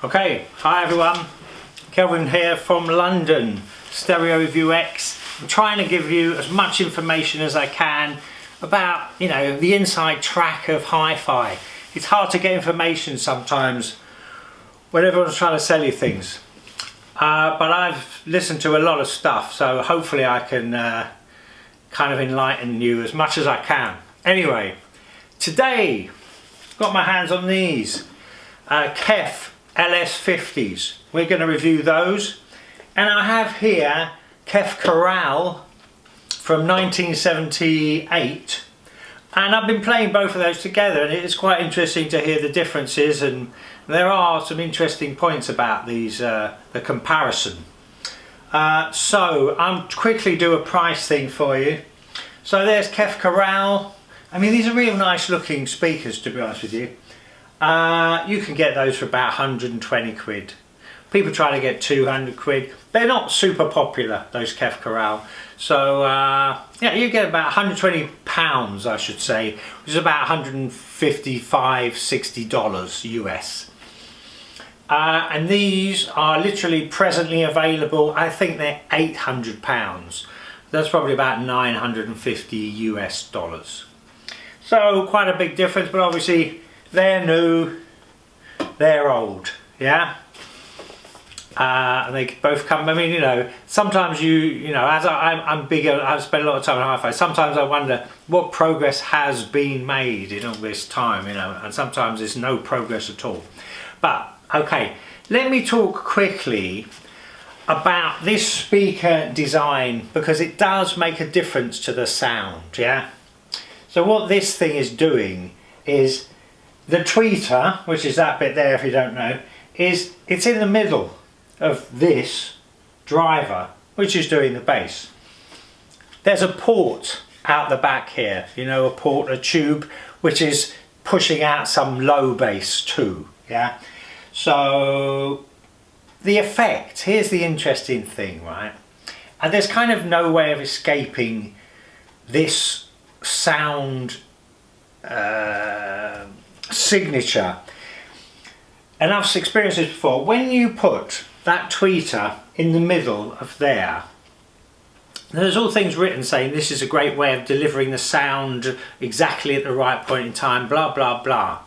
Okay, hi everyone, Kelvin here from London, Stereo Review X. I'm trying to give you as much information as I can about, the inside track of hi-fi. It's hard to get information sometimes when everyone's trying to sell you things. But I've listened to a lot of stuff, so hopefully I can kind of enlighten you as much as I can. Anyway, today, got my hands on these Kef LS50s. We're going to review those, and I have here Kef Chorale from 1978, and I've been playing both of those together, and it's quite interesting to hear the differences, and there are some interesting points about these, the comparison. So I'll quickly do a price thing for you. So there's Kef Chorale. I mean, these are real nice looking speakers, to be honest with you. You can get those for about 120 quid. People try to get 200 quid. They're not super popular, those Kef Chorale. So yeah, you get about 120 pounds, I should say, which is about $155, $60 US. And these are literally presently available. I think they're 800 pounds. That's probably about 950 US dollars. So quite a big difference, but obviously they're new, they're old, yeah? And they both come, I mean, sometimes as I'm bigger, I've spent a lot of time on hi-fi, sometimes I wonder what progress has been made in all this time, and sometimes there's no progress at all. But, okay, let me talk quickly about this speaker design, because it does make a difference to the sound, yeah? So what this thing is doing is, the tweeter, which is that bit there if you don't know, it's in the middle of this driver, which is doing the bass. There's a port out the back here, a tube, which is pushing out some low bass too, yeah? So the effect, here's the interesting thing, right? And there's kind of no way of escaping this sound signature, and I've experienced this before. When you put that tweeter in the middle of there's all things written saying this is a great way of delivering the sound exactly at the right point in time, blah blah blah.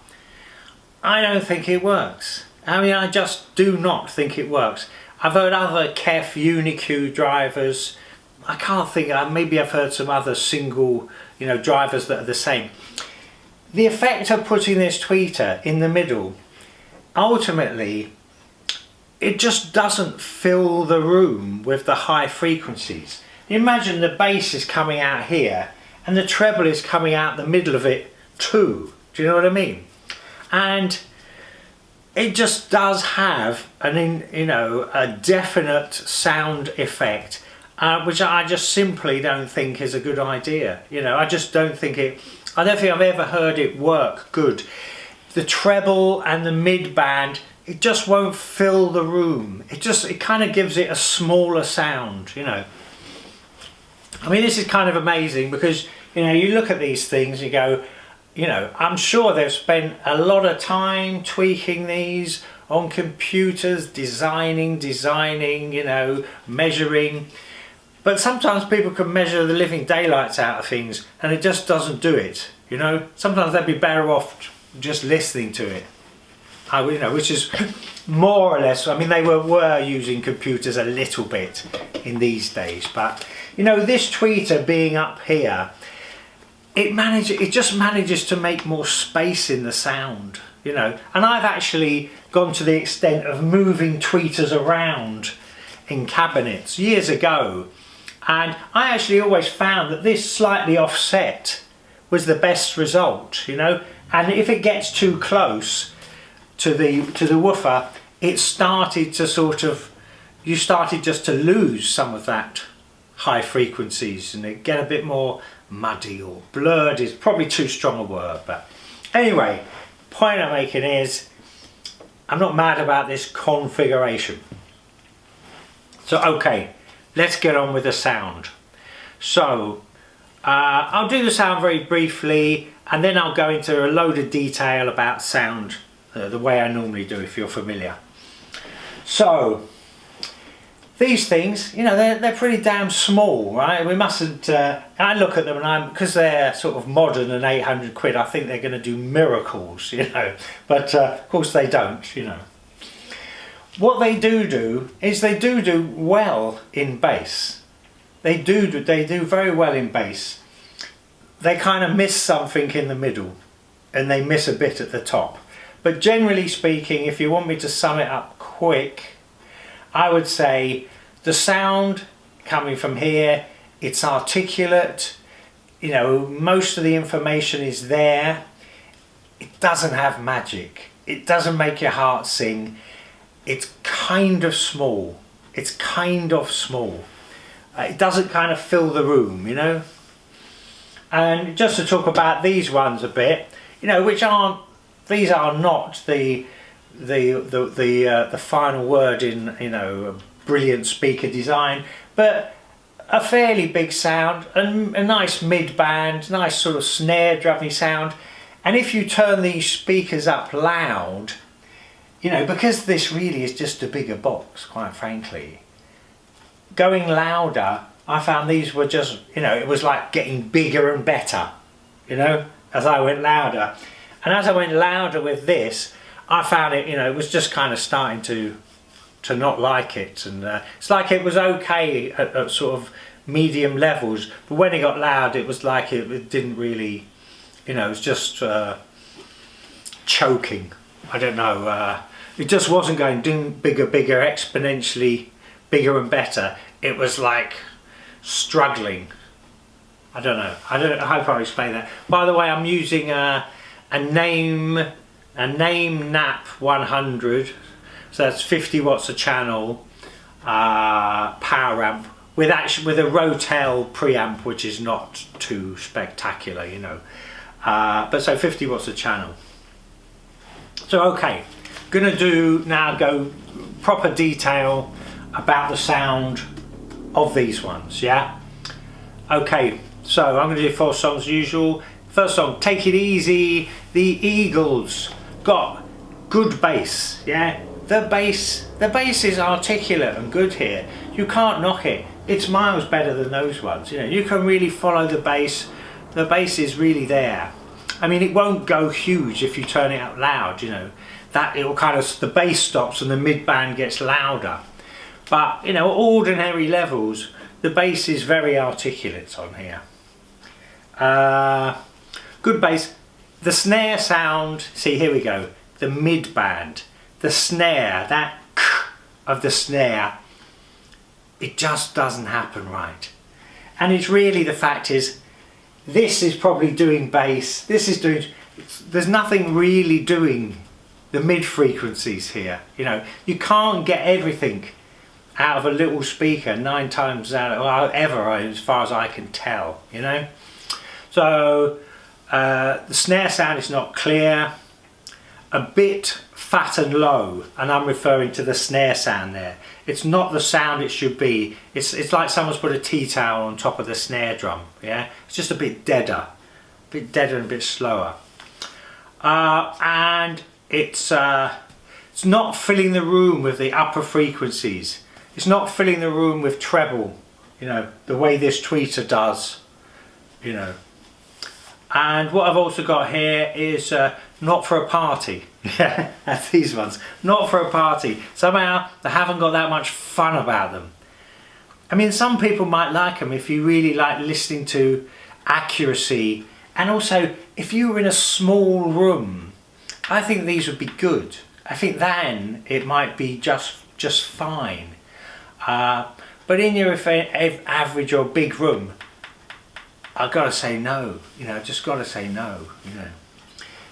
I don't think it works. I mean, I just do not think it works. I've heard other Kef Uniq drivers. I can't think, maybe I've heard some other single drivers that are the same. The effect of putting this tweeter in the middle, ultimately, it just doesn't fill the room with the high frequencies. Imagine the bass is coming out here and the treble is coming out the middle of it too. Do you know what I mean? And it just does have a definite sound effect, which I just simply don't think is a good idea. I just don't think I don't think I've ever heard it work good. The treble and the mid band, it just won't fill the room. It kind of gives it a smaller sound, I mean, this is kind of amazing because, you look at these things, you go, I'm sure they've spent a lot of time tweaking these on computers, designing, measuring. But sometimes people can measure the living daylights out of things and it just doesn't do it, Sometimes they'd be better off just listening to it, which is more or less, I mean, they were using computers a little bit in these days, but, this tweeter being up here, it just manages to make more space in the sound, and I've actually gone to the extent of moving tweeters around in cabinets years ago. And I actually always found that this slightly offset was the best result, and if it gets too close to the woofer, it started to you started just to lose some of that high frequencies, and it get a bit more muddy, or blurred is probably too strong a word, but anyway, point I'm making is I'm not mad about this configuration. So okay, let's get on with the sound. So I'll do the sound very briefly, and then I'll go into a load of detail about sound the way I normally do, if you're familiar. So these things, you know, they're pretty damn small, right? We mustn't, I look at them and because they're sort of modern and 800 quid, I think they're going to do miracles, you know, but of course they don't, you know. What they do is they do well in bass. They do very well in bass. They kind of miss something in the middle and they miss a bit at the top. But generally speaking, if you want me to sum it up quick, I would say the sound coming from here, it's articulate, you know, most of the information is there. It doesn't have magic. It doesn't make your heart sing. It's kind of small. It's kind of small. It doesn't kind of fill the room, you know. And just to talk about these ones a bit, you know, these are not the final word in, you know, a brilliant speaker design, but a fairly big sound and a nice mid band, nice sort of snare drummy sound. And if you turn these speakers up loud, you know, because this really is just a bigger box, quite frankly, going louder, I found these were just, you know, it was like getting bigger and better, you know, as I went louder. And as I went louder with this, I found it, you know, it was just kind of starting to not like it. And it's like it was okay at sort of medium levels, but when it got loud, it was like it didn't really, you know, it was just choking. I don't know. It just wasn't going bigger, exponentially bigger and better. It was like struggling. I don't know. I hope I explained that. By the way, I'm using a name NAP 100, so that's 50 watts a channel power amp with a Rotel preamp, which is not too spectacular, you know, but so 50 watts a channel. So okay, gonna go proper detail about the sound of these ones, yeah. Okay, so I'm gonna do 4 songs as usual. First song, Take It Easy. The Eagles got good bass, yeah. The bass is articulate and good here. You can't knock it. It's miles better than those ones. You know, you can really follow the bass. The bass is really there. I mean, it won't go huge if you turn it up loud, you know. That it will kind of, the bass stops and the mid band gets louder. But, you know, at ordinary levels, the bass is very articulate on here. Good bass. The snare sound, see, here we go. The mid band, the snare, that k of the snare, it just doesn't happen right. And it's really, the fact is, this is probably doing bass, there's nothing really doing the mid frequencies here. You know, you can't get everything out of a little speaker 9 times out of ever, as far as I can tell, you know. So the snare sound is not clear, a bit fat and low, and I'm referring to the snare sound there. It's not the sound it should be. It's like someone's put a tea towel on top of the snare drum, yeah. It's just a bit deader and a bit slower. And it's not filling the room with the upper frequencies. It's not filling the room with treble, you know, the way this tweeter does, you know. And what I've also got here is not for a party. Yeah, that's these ones. Not for a party. Somehow they haven't got that much fun about them. I mean, some people might like them if you really like listening to accuracy, and also if you were in a small room, I think these would be good. I think then it might be just fine. But in your average or big room, I've got to say no, you know, just got to say no, you know.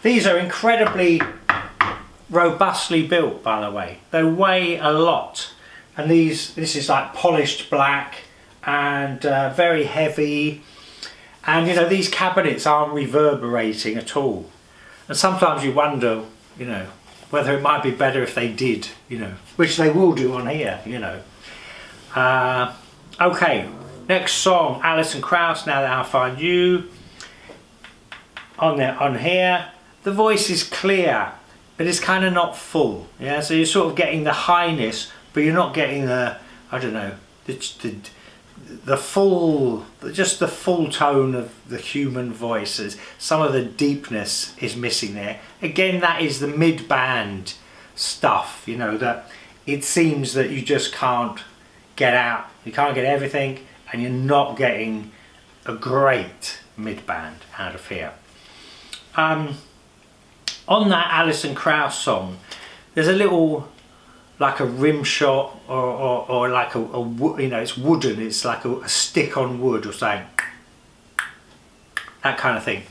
These are incredibly robustly built, by the way. They weigh a lot, and this is like polished black and very heavy, and you know, these cabinets aren't reverberating at all. And sometimes you wonder, you know, whether it might be better if they did, you know, which they will do on here, you know. Okay, next song, Alison Krauss, Now That I Find You. On here, the voice is clear. but it's kind of not full. Yeah, so you're sort of getting the highness, but you're not getting the, I don't know, the full, just the full tone of the human voices. Some of the deepness is missing there. Again, that is the mid-band stuff, you know, that it seems that you just can't get out. You can't get everything, and you're not getting a great mid-band out of here. On that Alison Krauss song, there's a little, like a rim shot, or like a you know, it's wooden, it's like a stick on wood or something, that kind of thing.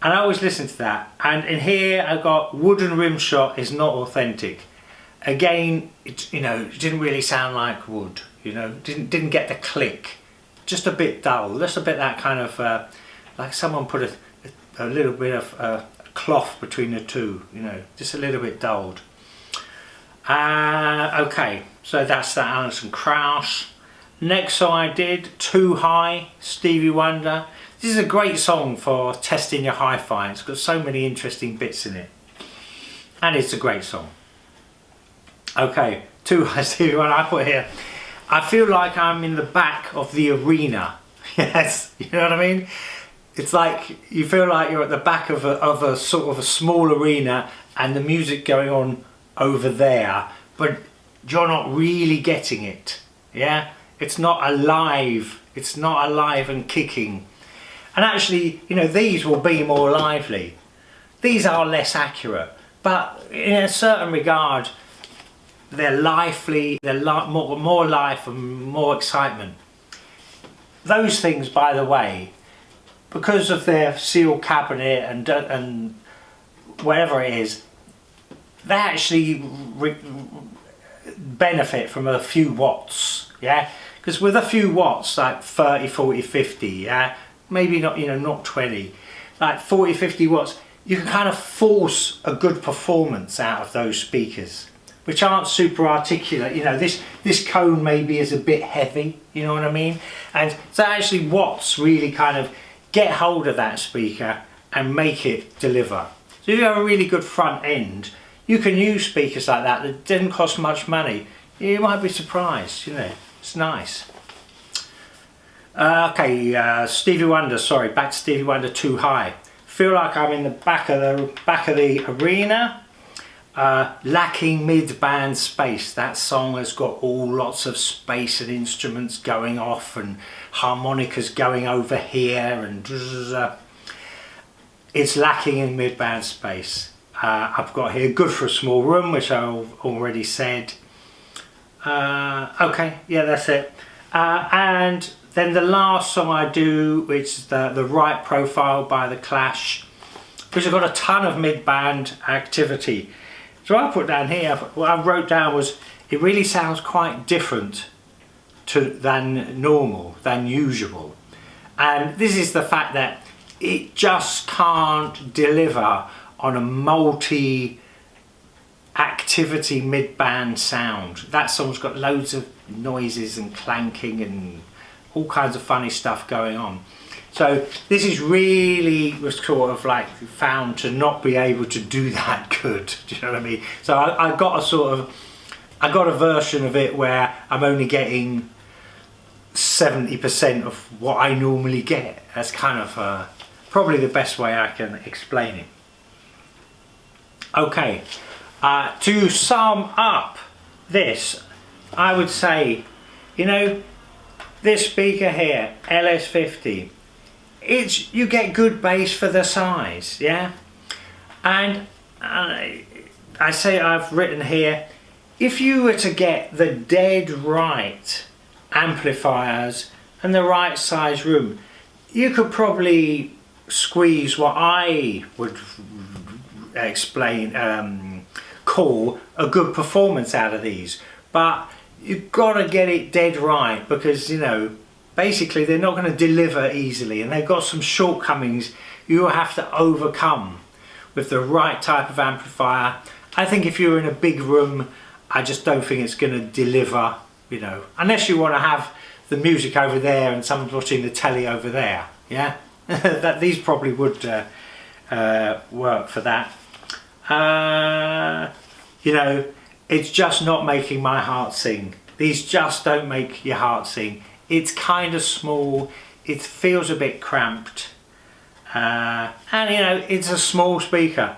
And I always listen to that, and in here I got wooden rim shot is not authentic. Again, it, you know, it didn't really sound like wood, you know, didn't get the click, just a bit dull, just a bit that kind of like someone put a little bit of cloth between the two, you know, just a little bit dulled. Okay, so that's that Alison Krauss. Next song I did, Too High, Stevie Wonder. This is a great song for testing your hi-fi. It's got so many interesting bits in it, and it's a great song. Okay, Too High, Stevie Wonder. I put here, I feel like I'm in the back of the arena. Yes, you know what I mean? It's like you feel like you're at the back of a sort of a small arena, and the music going on over there, but you're not really getting it. Yeah, it's not alive, it's not alive and kicking. And actually, you know, these will be more lively, these are less accurate, but in a certain regard they're lively, they're more life and more excitement. Those things, by the way, because of their sealed cabinet and whatever it is, they actually benefit from a few watts, yeah, because with a few watts, like 30, 40, 50, yeah, maybe not, you know, not 20, like 40, 50 watts, you can kind of force a good performance out of those speakers, which aren't super articulate. You know, this cone maybe is a bit heavy, you know what I mean? And so actually watts really kind of get hold of that speaker and make it deliver. So if you have a really good front end, you can use speakers like that didn't cost much money. You might be surprised, you know, it's nice. Okay, Stevie Wonder, sorry, back to Stevie Wonder, Too High. Feel like I'm in the back of the arena. Lacking mid-band space. That song has got lots of space and instruments going off and harmonicas going over here, and it's lacking in mid-band space. I've got here good for a small room, which I've already said. Okay, yeah, that's it. And then the last song I do, which is the Right Profile by The Clash, which has got a ton of mid-band activity. So I put down here, what I wrote down was, it really sounds quite different than normal, than usual. And this is the fact that it just can't deliver on a multi-activity mid-band sound. That song's got loads of noises and clanking and all kinds of funny stuff going on. So this is really was sort of like found to not be able to do that good. Do you know what I mean? So I got a version of it where I'm only getting 70% of what I normally get. That's kind of probably the best way I can explain it. Okay, to sum up this, I would say, you know, this speaker here, LS50, you get good bass for the size, yeah? And I say, I've written here, if you were to get the dead right amplifiers and the right size room, you could probably squeeze what I would call a good performance out of these. But you've got to get it dead right, because, you know, basically they're not going to deliver easily, and they've got some shortcomings you have to overcome with the right type of amplifier. I think if you're in a big room, I just don't think it's going to deliver, you know, unless you want to have the music over there and someone's watching the telly over there, yeah? That these probably would work for that. you know, it's just not making my heart sing. These just don't make your heart sing. It's kind of small, it feels a bit cramped, and you know, it's a small speaker.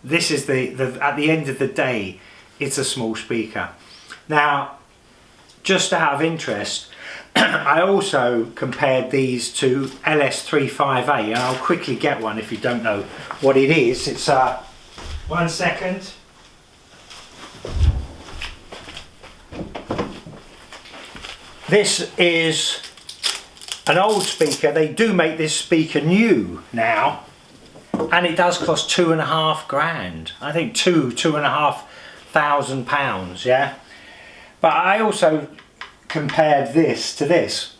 This is at the end of the day, it's a small speaker. Now, just out of interest, I also compared these to LS50, and I'll quickly get one if you don't know what it is. It's 1 second. This is an old speaker. They do make this speaker new now, and it does cost £2,500. I think £2,500, yeah. But I also compared this to this,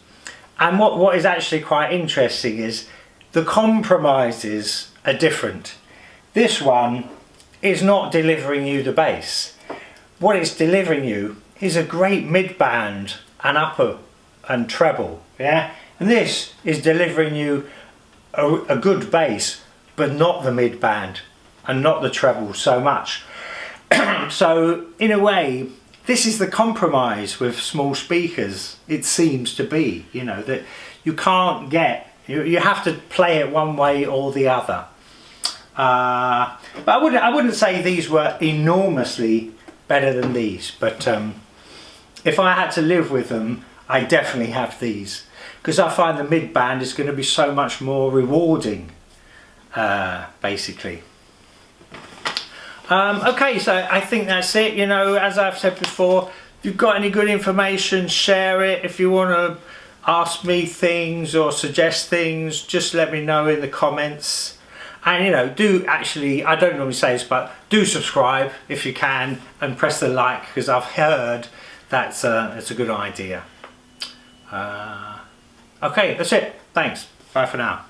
and what is actually quite interesting is the compromises are different. This one is not delivering you the bass. What it's delivering you is a great mid-band and upper and treble, yeah, and this is delivering you a good bass, but not the mid-band and not the treble so much. So in a way, this is the compromise with small speakers, it seems to be, you know, that you can't get, you have to play it one way or the other. But I wouldn't say these were enormously better than these, but if I had to live with them, I definitely have these, because I find the mid-band is going to be so much more rewarding, basically. Okay, so I think that's it. You know, as I've said before, if you've got any good information, share it. If you want to ask me things or suggest things, just let me know in the comments. And you know, do actually, I don't normally say this, but do subscribe if you can, and press the like, because I've heard that's it's a good idea. Okay, that's it. Thanks. Bye for now.